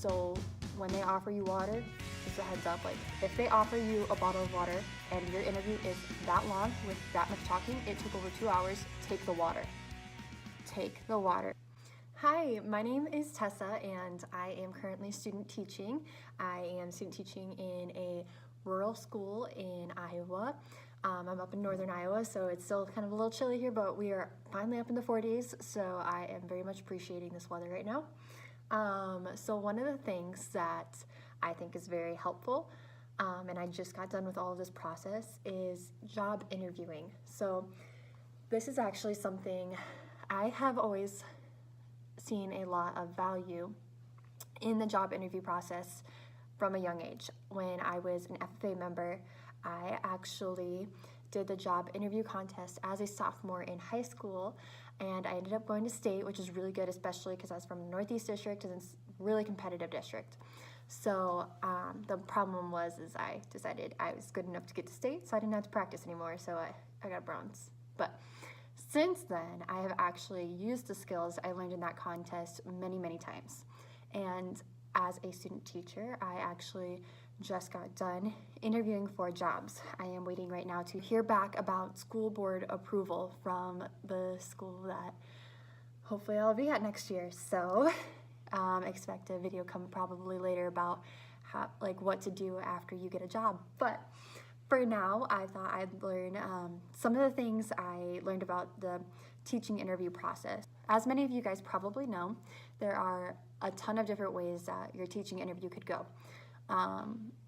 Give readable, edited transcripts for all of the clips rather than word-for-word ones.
So when they offer you water, just a heads up, like if they offer you a bottle of water and your interview is that long with that much talking, it took over 2 hours, take the water. Take the water. Hi, my name is Tessa and I am currently student teaching. I am student teaching in a rural school in Iowa. I'm up in northern Iowa, so it's still kind of a little chilly here, but we are finally up in the 40s, so I am very much appreciating this weather right now. So one of the things that I think is very helpful, and I just got done with all of this process, is job interviewing. So this is actually something I have always seen a lot of value in the job interview process from a young age. When I was an FFA member, I actually did the job interview contest as a sophomore in high school, and I ended up going to state, which is really good, especially because I was from the Northeast District, and it's a really competitive district. So the problem was I decided I was good enough to get to state, so I didn't have to practice anymore, so I got bronze. But since then, I have actually used the skills I learned in that contest many, many times. And as a student teacher, I actually just got done interviewing for jobs. I am waiting right now to hear back about school board approval from the school that hopefully I'll be at next year. So expect a video come probably later about how, like, what to do after you get a job. But for now, I thought I'd learn some of the things I learned about the teaching interview process. As many of you guys probably know, there are a ton of different ways that your teaching interview could go.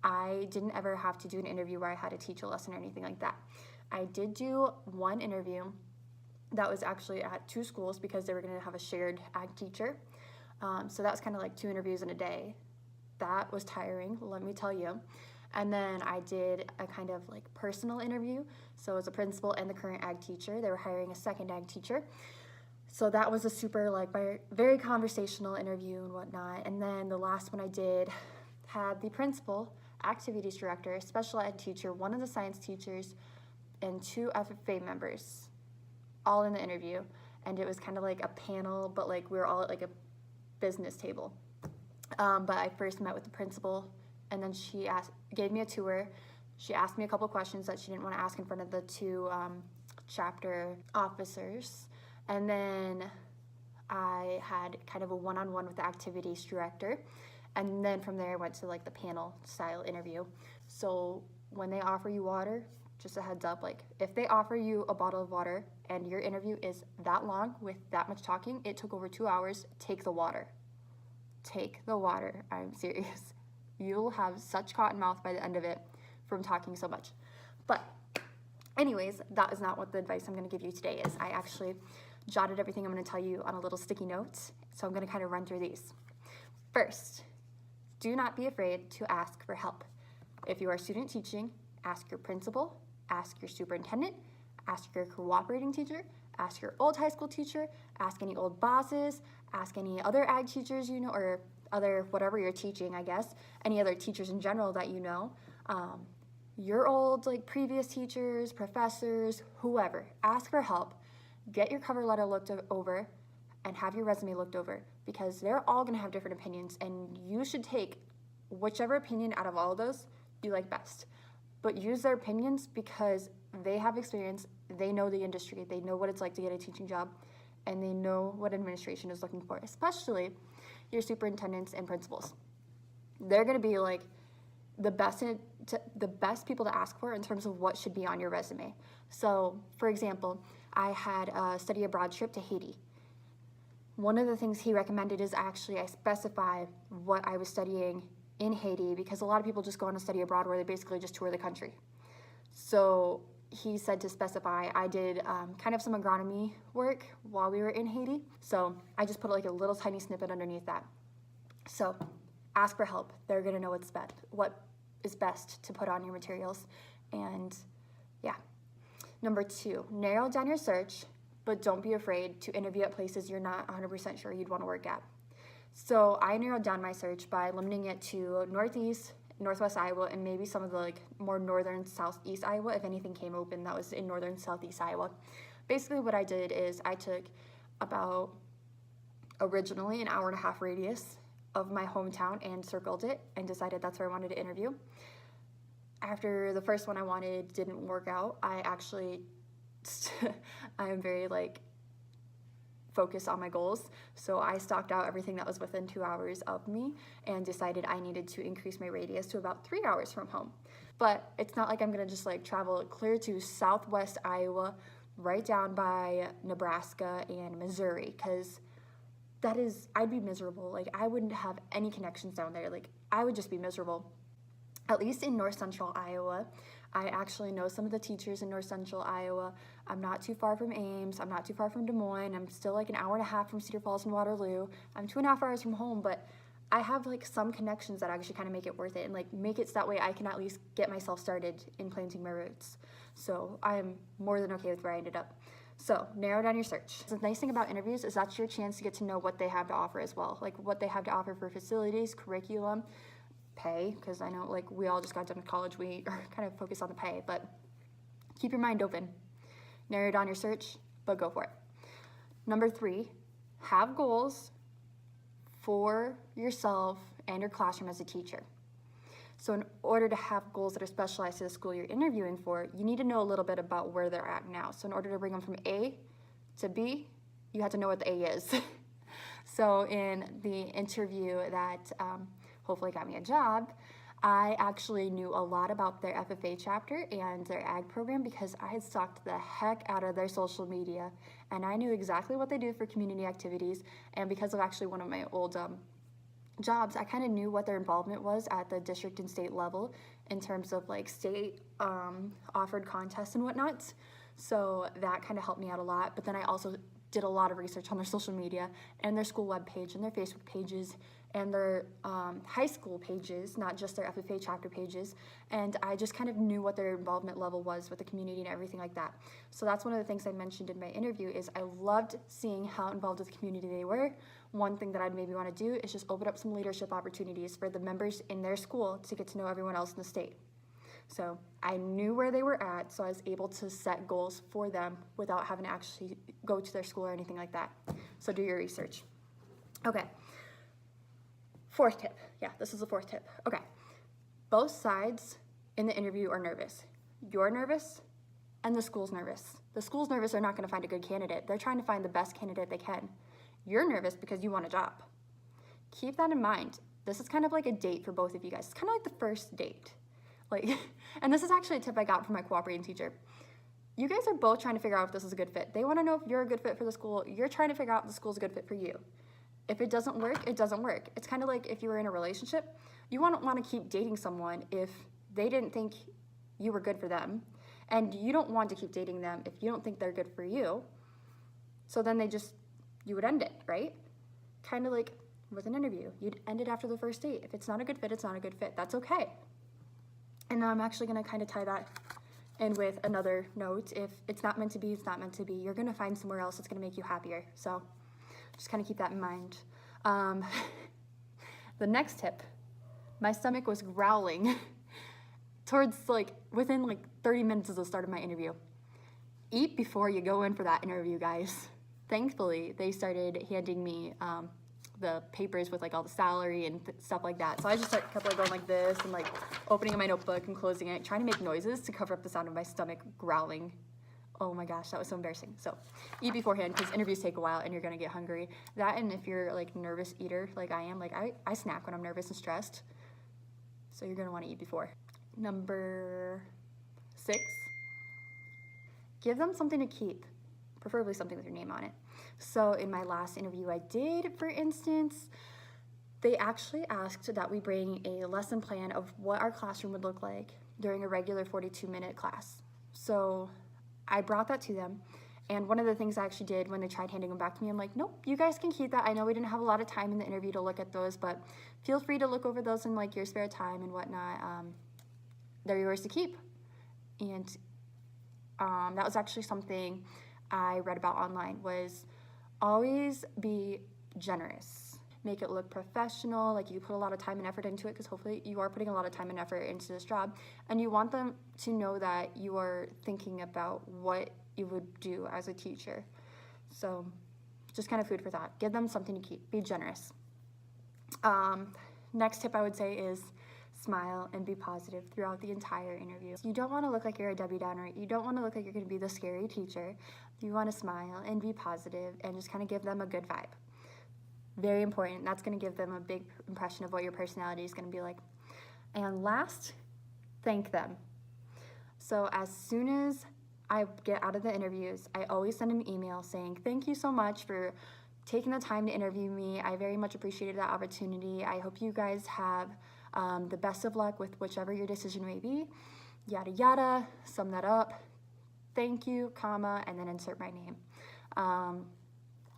I didn't ever have to do an interview where I had to teach a lesson or anything like that. I did do one interview that was actually at 2 schools because they were going to have a shared ag teacher. So that was kind of like 2 interviews in a day. That was tiring, let me tell you. And then I did a kind of like personal interview. So it was a principal and the current ag teacher. They were hiring a second ag teacher. So that was a super like very conversational interview and whatnot. And then the last one I did had the principal, activities director, special ed teacher, one of the science teachers, and 2 FFA members all in the interview. And it was kind of like a panel, but like we were all at like a business table. But I first met with the principal, and then she gave me a tour. She asked me a couple questions that she didn't want to ask in front of the 2 chapter officers. And then I had kind of a one-on-one with the activities director. And then from there I went to like the panel style interview. So when they offer you water, just a heads up, like if they offer you a bottle of water and your interview is that long with that much talking, it took over 2 hours, take the water. Take the water, I'm serious. You'll have such cotton mouth by the end of it from talking so much. But anyways, that is not what the advice I'm going to give you today is. I actually jotted everything I'm going to tell you on a little sticky note, so I'm going to kind of run through these. First, do not be afraid to ask for help. If you are student teaching, ask your principal, ask your superintendent, ask your cooperating teacher, ask your old high school teacher, ask any old bosses, ask any other ag teachers you know, or other whatever you're teaching, I guess, any other teachers in general that you know, your old like previous teachers, professors, whoever. Ask for help, get your cover letter looked over, and have your resume looked over, because they're all gonna have different opinions, and you should take whichever opinion out of all of those you like best. But use their opinions because they have experience, they know the industry, they know what it's like to get a teaching job, and they know what administration is looking for, especially your superintendents and principals. They're gonna be like the best people to ask for in terms of what should be on your resume. So for example, I had a study abroad trip to Haiti. One of the things he recommended is actually I specify what I was studying in Haiti, because a lot of people just go on a study abroad where they basically just tour the country. So he said to specify. I did kind of some agronomy work while we were in Haiti, so I just put like a little tiny snippet underneath that. So ask for help. They're gonna know what is best to put on your materials. And yeah. Number 2, narrow down your search, but don't be afraid to interview at places you're not 100% sure you'd want to work at. So I narrowed down my search by limiting it to Northeast, Northwest Iowa, and maybe some of the like more northern Southeast Iowa, if anything came open that was in northern Southeast Iowa. Basically what I did is I took about originally an hour and a half radius of my hometown and circled it and decided that's where I wanted to interview. After the first one I wanted didn't work out, I actually, I am very like focused on my goals. So I stalked out everything that was within 2 hours of me and decided I needed to increase my radius to about 3 hours from home. But it's not like I'm gonna just like travel clear to southwest Iowa, right down by Nebraska and Missouri, because I'd be miserable. Like, I wouldn't have any connections down there. Like, I would just be miserable. At least in north central Iowa, I actually know some of the teachers in north central Iowa. I'm not too far from Ames. I'm not too far from Des Moines. I'm still like an hour and a half from Cedar Falls and Waterloo. I'm 2.5 hours from home, but I have like some connections that actually kind of make it worth it and like make it so that way I can at least get myself started in planting my roots. So I'm more than okay with where I ended up. So narrow down your search. The nice thing about interviews is that's your chance to get to know what they have to offer as well, like what they have to offer for facilities, curriculum, pay, because I know like we all just got done with college, we are kind of focused on the pay, but keep your mind open. Narrow down your search, but go for it. Number 3, have goals for yourself and your classroom as a teacher. So in order to have goals that are specialized to the school you're interviewing for, you need to know a little bit about where they're at now. So in order to bring them from A to B, you have to know what the A is. So in the interview that hopefully got me a job, I actually knew a lot about their FFA chapter and their ag program because I had stalked the heck out of their social media, and I knew exactly what they do for community activities. And because of actually one of my old jobs, I kind of knew what their involvement was at the district and state level in terms of like state offered contests and whatnot. So that kind of helped me out a lot. But then I also did a lot of research on their social media and their school webpage and their Facebook pages and their high school pages, not just their FFA chapter pages. And I just kind of knew what their involvement level was with the community and everything like that. So that's one of the things I mentioned in my interview is I loved seeing how involved with the community they were. One thing that I'd maybe want to do is just open up some leadership opportunities for the members in their school to get to know everyone else in the state. So I knew where they were at, so I was able to set goals for them without having to actually go to their school or anything like that. So do your research. Okay. 4th tip. Yeah, this is the 4th tip. Okay. Both sides in the interview are nervous. You're nervous and the school's nervous. The school's nervous they're not going to find a good candidate. They're trying to find the best candidate they can. You're nervous because you want a job. Keep that in mind. This is kind of like a date for both of you guys. It's kind of like the first date. Like, and this is actually a tip I got from my cooperating teacher. You guys are both trying to figure out if this is a good fit. They want to know if you're a good fit for the school. You're trying to figure out if the school's a good fit for you. If it doesn't work, it doesn't work. It's kind of like if you were in a relationship, you wouldn't want to keep dating someone if they didn't think you were good for them. And you don't want to keep dating them if you don't think they're good for you. So then you would end it, right? Kind of like with an interview. You'd end it after the first date. If it's not a good fit, it's not a good fit. That's okay. And now I'm actually going to kind of tie that in with another note. If it's not meant to be, it's not meant to be. You're going to find somewhere else that's going to make you happier. So just kind of keep that in mind. The next tip, my stomach was growling towards within 30 minutes of the start of my interview. Eat before you go in for that interview, guys. Thankfully, they started handing me the papers with all the salary and stuff like that. So I just kept going like this and opening my notebook and closing it, trying to make noises to cover up the sound of my stomach growling. Oh my gosh, that was so embarrassing. So eat beforehand because interviews take a while and you're gonna get hungry. That, and if you're nervous eater like I am, I snack when I'm nervous and stressed. So you're gonna wanna eat before. Number 6, give them something to keep, preferably something with your name on it. So in my last interview I did, for instance, they actually asked that we bring a lesson plan of what our classroom would look like during a regular 42-minute class. So I brought that to them, and one of the things I actually did when they tried handing them back to me, I'm like, nope, you guys can keep that. I know we didn't have a lot of time in the interview to look at those, but feel free to look over those in your spare time and whatnot. They're yours to keep. And that was actually something I read about online, was always be generous. Make it look professional, you put a lot of time and effort into it, because hopefully you are putting a lot of time and effort into this job, and you want them to know that you are thinking about what you would do as a teacher. So just kind of food for thought. Give them something to keep. Be generous. Next tip I would say is smile and be positive throughout the entire interview. You don't want to look like you're a Debbie Downer. You don't want to look like you're going to be the scary teacher. You want to smile and be positive and just kind of give them a good vibe. Very important. That's going to give them a big impression of what your personality is going to be like. And last, thank them. So as soon as I get out of the interviews, I always send an email saying, thank you so much for taking the time to interview me. I very much appreciated that opportunity. I hope you guys have the best of luck with whichever your decision may be. Yada yada, sum that up. Thank you, comma, and then insert my name.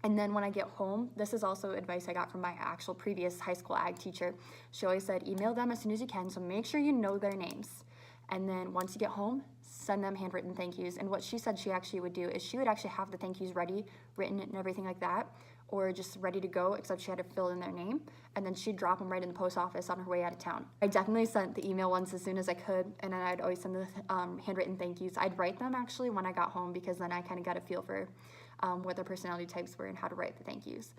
And then when I get home, this is also advice I got from my actual previous high school ag teacher. She always said, email them as soon as you can, so make sure you know their names. And then once you get home, send them handwritten thank yous. And what she said she actually would do is she would actually have the thank yous ready, written and everything like that, or just ready to go, except she had to fill in their name, and then she'd drop them right in the post office on her way out of town. I definitely sent the email ones as soon as I could, and then I'd always send the handwritten thank yous. I'd write them actually when I got home, because then I kind of got a feel for what their personality types were and how to write the thank yous.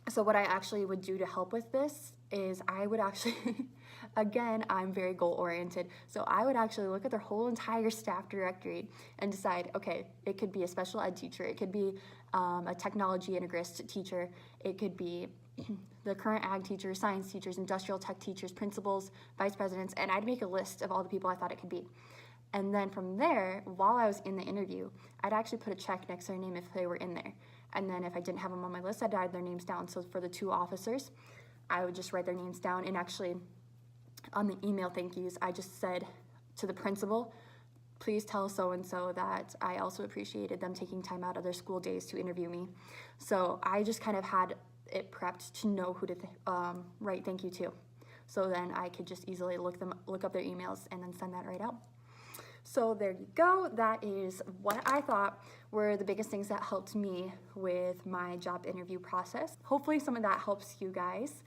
So what I actually would do to help with this is I would actually, again, I'm very goal oriented, so I would actually look at their whole entire staff directory and decide, okay, it could be a special ed teacher, it could be a technology integrist teacher, it could be the current ag teachers, science teachers, industrial tech teachers, principals, vice presidents, and I'd make a list of all the people I thought it could be. And then from there, while I was in the interview, I'd actually put a check next to their name if they were in there. And then if I didn't have them on my list, I'd add their names down. So for the 2 officers, I would just write their names down. And actually, on the email thank yous, I just said to the principal, please tell so-and-so that I also appreciated them taking time out of their school days to interview me. So I just kind of had it prepped to know who to write thank you to. So then I could just easily look up their emails and then send that right out. So there you go. That is what I thought were the biggest things that helped me with my job interview process. Hopefully some of that helps you guys.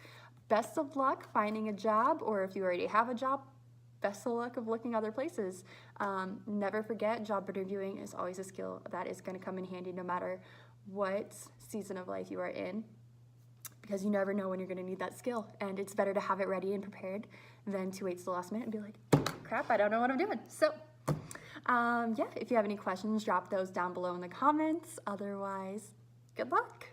Best of luck finding a job, or if you already have a job, best of luck of looking other places. Never forget, job interviewing is always a skill that is going to come in handy no matter what season of life you are in, because you never know when you're going to need that skill, and it's better to have it ready and prepared than to wait till the last minute and be like, crap, I don't know what I'm doing. So yeah, if you have any questions, drop those down below in the comments. Otherwise, good luck.